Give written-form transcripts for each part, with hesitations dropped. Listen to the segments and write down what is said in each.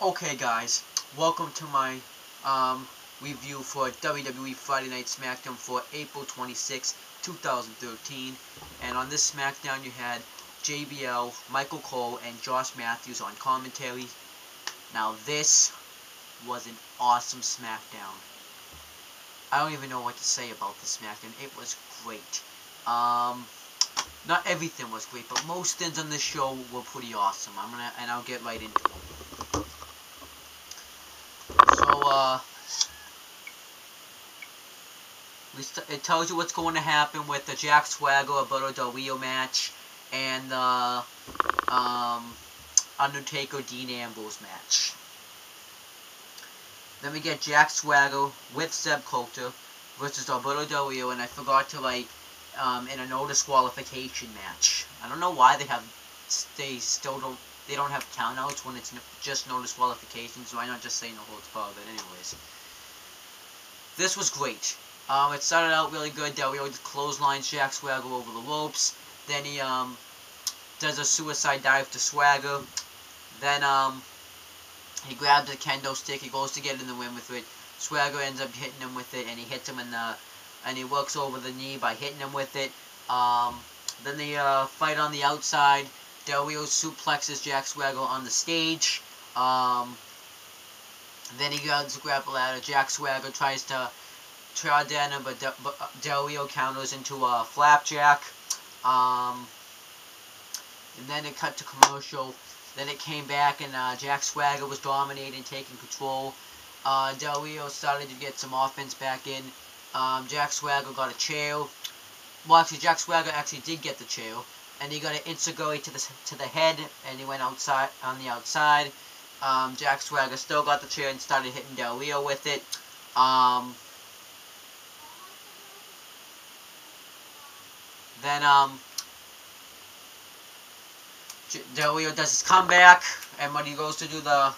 Okay guys, welcome to my review for WWE Friday Night Smackdown for April 26, 2013. And on this Smackdown you had JBL, Michael Cole, and Josh Matthews on commentary. Now this was an awesome Smackdown. I don't even know what to say about this Smackdown. It was great. Not everything was great, but most things on this show were pretty awesome. I'll get right into them. So, it tells you what's going to happen with the Jack Swagger Alberto match and the Undertaker Dean Ambrose match. Then we get Jack Swagger with Zeb Coulter versus Alberto, and I forgot to in a no disqualification match. I don't know why they don't have countouts when it's just no disqualification, so why not just say no holds barred? But anyways, this was great. It started out really good. Del Rio clotheslines Jack Swagger over the ropes. Then he does a suicide dive to Swagger. Then he grabs a kendo stick. He goes to get in the win with it. Swagger ends up hitting him with it, and he hits him and he works over the knee by hitting him with it. Then they fight on the outside. Del Rio suplexes Jack Swagger on the stage. Then he goes to grab a ladder. Jack Swagger tries to try down him, but Del Rio counters into a flapjack. And then it cut to commercial. Then it came back, and Jack Swagger was dominating, taking control. Del Rio started to get some offense back in. Jack Swagger got a chair. Well, actually, Jack Swagger actually did get the chair, and he got an enziguri to the head, and he went outside on the outside. Jack Swagger still got the chair and started hitting Del Rio with it. Then Del Rio does his comeback, and when he goes to do the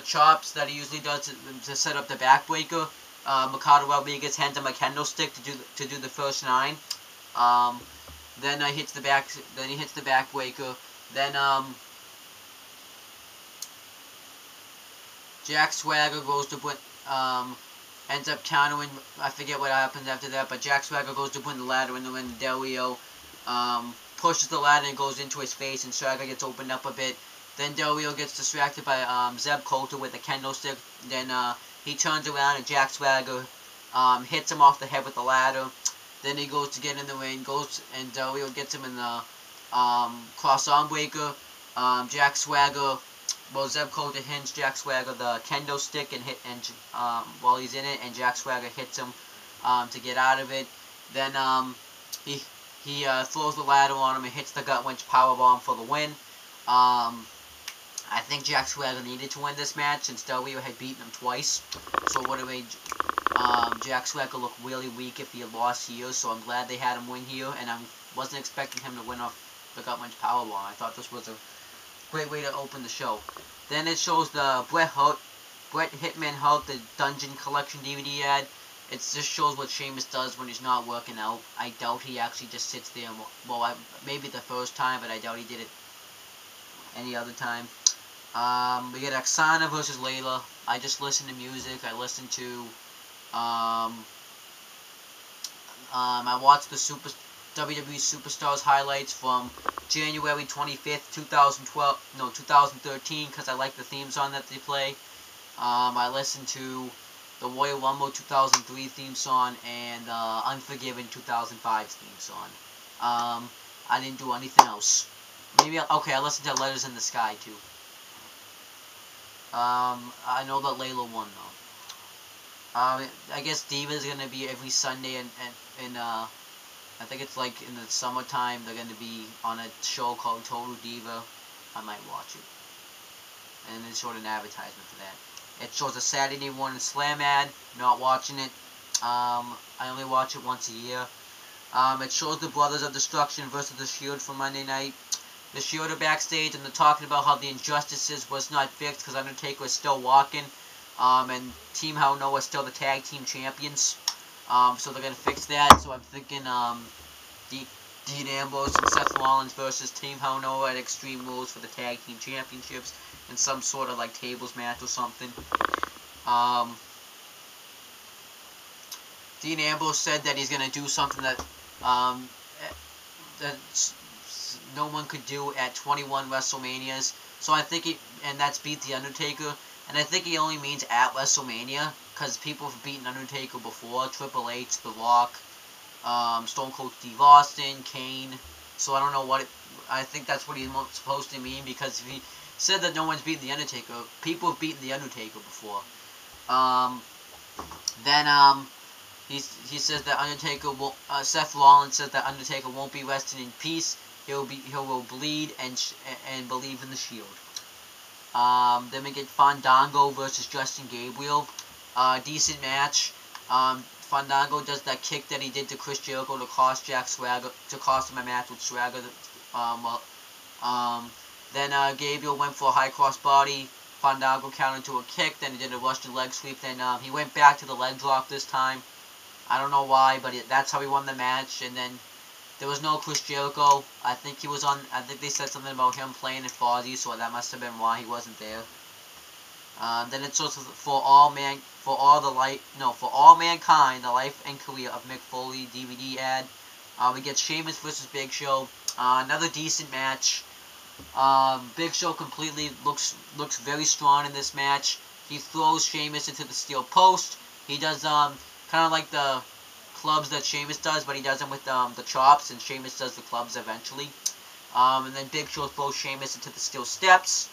chops that he usually does to set up the backbreaker, Mikado Rodriguez hands him a kendo stick to do the first 9. Then he hits the backbreaker. Then Jack Swagger goes to put ends up countering. I forget what happens after that, but Jack Swagger goes to put the ladder in the ring. Del Rio pushes the ladder and goes into his face, and Swagger gets opened up a bit. Then Del Rio gets distracted by Zeb Coulter with a kendo stick. Then he turns around and Jack Swagger hits him off the head with the ladder. Then he goes to get in the ring, and Del Rio gets him in the cross arm breaker. Jack Swagger, Zeb Coulter hits Jack Swagger the kendo stick while he's in it, and Jack Swagger hits him to get out of it. Then he throws the ladder on him and hits the gut wrench powerbomb for the win. I think Jack Swagger needed to win this match since Del Rio had beaten him twice. So it would have made Jack Swagger look really weak if he had lost here. So I'm glad they had him win here, and I wasn't expecting him to win off the gut wrench powerbomb. I thought this was a great way to open the show. Then it shows the Bret Hitman Hart the Dungeon Collection DVD ad. It just shows what Sheamus does when he's not working out. I doubt he actually just sits there. Maybe the first time, but I doubt he did it any other time. We get Oksana versus Layla. I just listen to music. I listen to I watched the WWE Superstars highlights from January 25th, 2013, because I like the theme song that they play. I listened to the Royal Rumble 2003 theme song and Unforgiven 2005's theme song. I didn't do anything else. I listened to Letters in the Sky too. I know that Layla won though. I guess Diva is gonna be every Sunday, and I think it's like in the summertime they're gonna be on a show called Total Diva. I might watch it, and it showed an advertisement for that. It shows a Saturday morning Slam ad. Not watching it. I only watch it once a year. It shows the Brothers of Destruction versus the Shield for Monday night. The Shield are backstage, and they're talking about how the Injustices was not fixed because Undertaker is still walking. And Team Hell No are still the tag team champions. So they're going to fix that. So I'm thinking Dean Ambrose and Seth Rollins versus Team Hell No at Extreme Rules for the Tag Team Championships in some sort of like tables match or something. Dean Ambrose said that he's gonna do something that that no one could do at 21 WrestleManias. So I think and that's beat The Undertaker. And I think he only means at WrestleMania, because people have beaten Undertaker before. Triple H, The Rock, Stone Cold Steve Austin, Kane. So I don't know what I think that's what he's supposed to mean, because if he said that no one's beaten The Undertaker, people have beaten The Undertaker before. He says that Undertaker will. Seth Rollins says that Undertaker won't be resting in peace. He will bleed and believe in the Shield. Then we get Fandango versus Justin Gabriel. Decent match. Fandango does that kick that he did to Chris Jericho to cost Jack Swagger, to cost him a match with Swagger. Then Gabriel went for a high cross body. Fandango countered to a kick. Then he did a Russian leg sweep. Then he went back to the leg drop this time. I don't know why, but that's how he won the match. And then there was no Chris Jericho. I think he was on. I think they said something about him playing in Fozzy, so that must have been why he wasn't there. Then it's also for all mankind, the life and career of Mick Foley DVD ad. We get Sheamus versus Big Show. Another decent match. Big Show completely looks very strong in this match. He throws Sheamus into the steel post. He does kind of like the clubs that Sheamus does, but he does them with the chops, and Sheamus does the clubs eventually. And then Big Show throws Sheamus into the steel steps.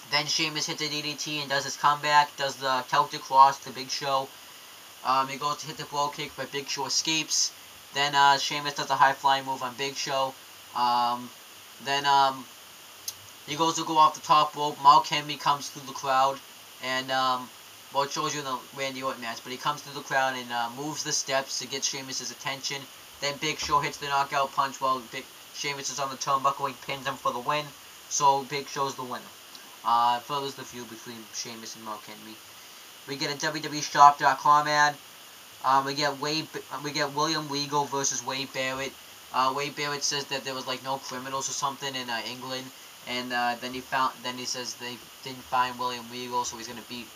Then Sheamus hits a DDT and does his comeback, does the Celtic Cross to Big Show. He goes to hit the blow kick, but Big Show escapes. Then Sheamus does a high flying move on Big Show. Then he goes to go off the top rope. Mark Henry comes through the crowd, and well, it shows you in the Randy Orton match, but he comes through the crowd and moves the steps to get Sheamus' attention. Then Big Show hits the knockout punch while Sheamus is on the turnbuckle. He pins him for the win, so Big Show's the winner. Furthers the feud between Sheamus and Mark Henry. We get a WWE Shop.com ad. We get William Regal versus Wade Barrett. Wade Barrett says that there was like no criminals or something in England, and then he says they didn't find William Regal, so he's gonna beat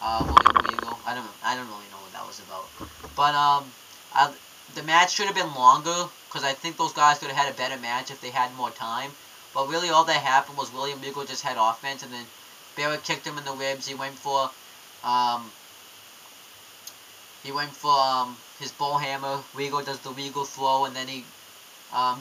William Regal. I don't really know what that was about, but the match should have been longer, because I think those guys could have had a better match if they had more time. But really all that happened was William Regal just had offense, and then Barrett kicked him in the ribs. He went for his bull hammer. Regal does the Regal throw, and then he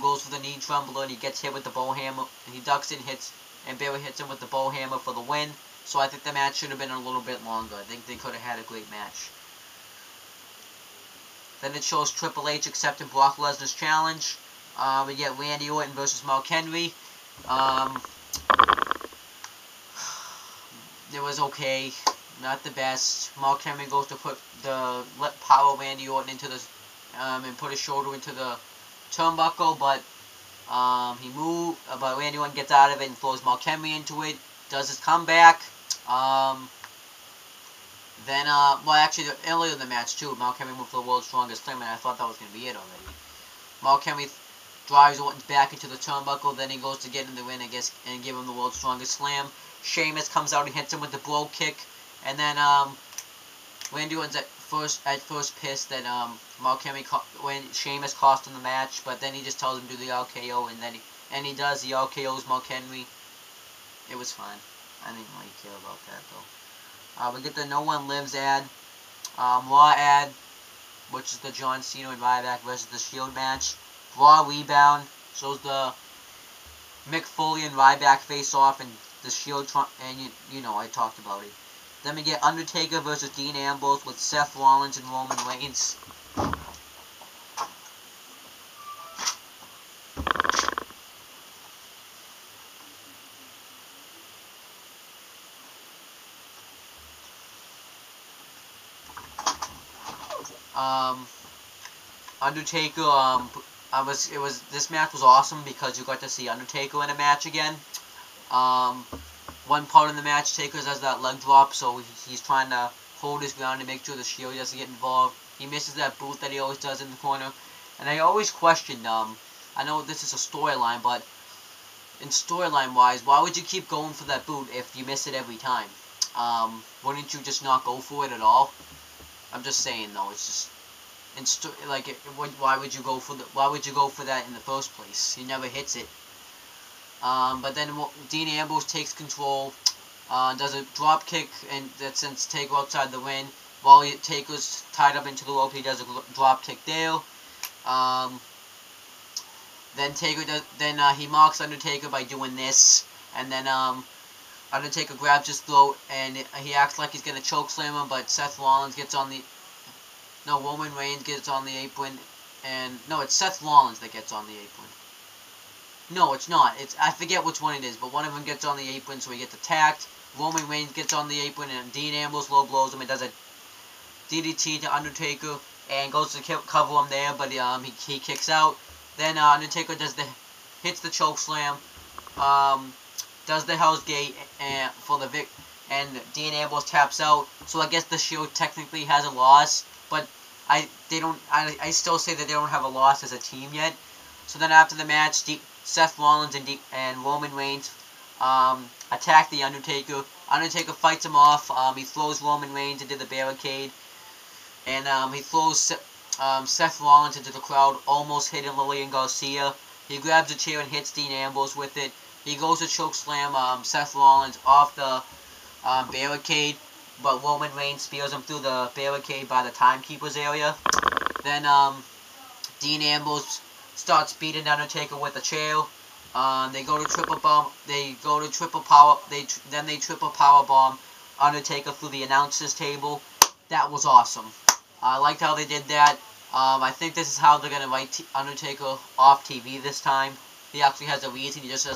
goes for the knee trembler, and he gets hit with the bull hammer. And he ducks and Barrett hits him with the bull hammer for the win. So I think the match should have been a little bit longer. I think they could have had a great match. Then it shows Triple H accepting Brock Lesnar's challenge. We get Randy Orton versus Mark Henry. It was okay, not the best. Mark Henry goes to power Randy Orton into the and put his shoulder into the turnbuckle, but but Randy Orton gets out of it and throws Mark Henry into it. Does his comeback. Then well, actually earlier in the match too, Mark Henry moved for the World's Strongest Slam, and I thought that was gonna be it already. Mark Henry drives Orton back into the turnbuckle, then he goes to get in the ring, I guess, and give him the World's Strongest Slam. Sheamus comes out and hits him with the blow kick, and then Randy Orton's at first pissed that Mark Henry when Sheamus cost him the match, but then he just tells him to do the RKO, and then he does the RKO's Mark Henry. It was fine. I didn't really care about that though. We get the No One Lives ad, Raw ad, which is the John Cena and Ryback versus the Shield match. Raw rebound shows the Mick Foley and Ryback face off, and the Shield, and you know I talked about it. Then we get Undertaker versus Dean Ambrose with Seth Rollins and Roman Reigns. Undertaker, this match was awesome because you got to see Undertaker in a match again. One part in the match, Taker does that leg drop, so he's trying to hold his ground and make sure the Shield doesn't get involved. He misses that boot that he always does in the corner. And I always questioned, I know this is a storyline, but in storyline-wise, why would you keep going for that boot if you miss it every time? Wouldn't you just not go for it at all? I'm just saying, though. It's just why would you go for that in the first place? He never hits it. But then Dean Ambrose takes control, does a drop kick, and that sends Taker outside the ring. While Taker's tied up into the rope, he does a drop kick there. Then he mocks Undertaker by doing this, and then Undertaker grabs his throat, and he acts like he's gonna choke slam him, but Roman Reigns gets on the apron, and no, it's Seth Rollins that gets on the apron. No, it's not. I forget which one it is, but one of them gets on the apron, so he gets attacked. Roman Reigns gets on the apron, and Dean Ambrose low blows him and does a DDT to Undertaker, and goes to cover him there, but he kicks out. Then Undertaker hits the choke slam, does the Hell's Gate and Dean Ambrose taps out. So I guess the Shield technically has a loss, but I still say that they don't have a loss as a team yet. So then after the match, Seth Rollins and Roman Reigns attack the Undertaker. Undertaker fights him off. He throws Roman Reigns into the barricade, and he throws Seth Rollins into the crowd, almost hitting Lillian Garcia. He grabs a chair and hits Dean Ambrose with it. He goes to chokeslam Seth Rollins off the barricade, but Roman Reigns spears him through the barricade by the timekeeper's area. Then Dean Ambrose starts beating Undertaker with a chair. They go to triple bomb. They go to triple power. Then they triple power bomb Undertaker through the announcers table. That was awesome. I liked how they did that. I think this is how they're gonna write Undertaker off TV this time. He actually has a reason. He just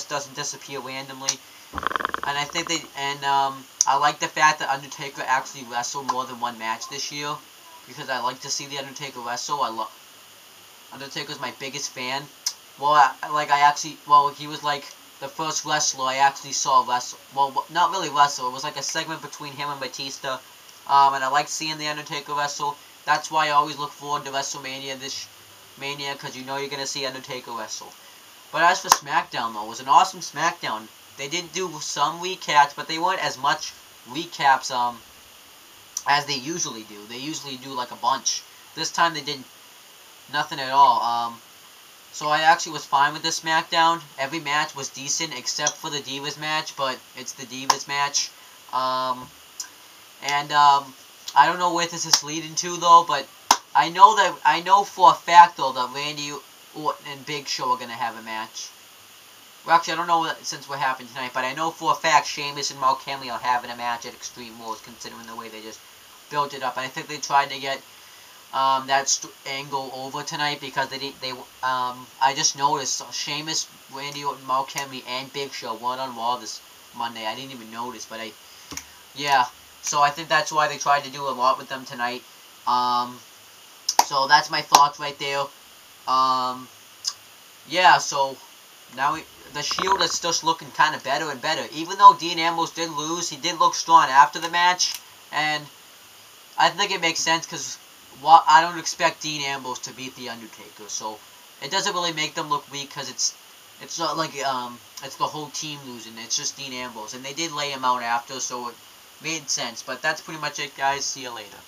doesn't disappear randomly. And I like the fact that Undertaker actually wrestled more than one match this year, because I like to see the Undertaker wrestle. Undertaker's my biggest fan. He was like the first wrestler I actually saw wrestle. Well, not really wrestle. It was like a segment between him and Batista. And I like seeing the Undertaker wrestle. That's why I always look forward to WrestleMania because you know you're going to see Undertaker wrestle. But as for SmackDown, though, it was an awesome SmackDown. They did do some recaps, but they weren't as much recaps as they usually do. They usually do like a bunch. This time they did nothing at all. So I actually was fine with this SmackDown. Every match was decent except for the Divas match, but it's the Divas match. I don't know where this is leading to, though, but I know for a fact, though, that Randy Orton and Big Show are going to have a match. Well, actually, I don't know since what happened tonight, but I know for a fact Sheamus and Mark Henry are having a match at Extreme Rules, considering the way they just built it up. And I think they tried to get that angle over tonight, because I just noticed Sheamus, Randy Orton, Mark Henry, and Big Show weren't on Raw this Monday. I didn't even notice, but yeah. So I think that's why they tried to do a lot with them tonight. So that's my thoughts right there. Yeah, so now the Shield is just looking kind of better and better. Even though Dean Ambrose did lose, he did look strong after the match. And I think it makes sense, because I don't expect Dean Ambrose to beat The Undertaker. So it doesn't really make them look weak, because it's not like it's the whole team losing. It's just Dean Ambrose. And they did lay him out after, so it made sense. But that's pretty much it, guys. See you later.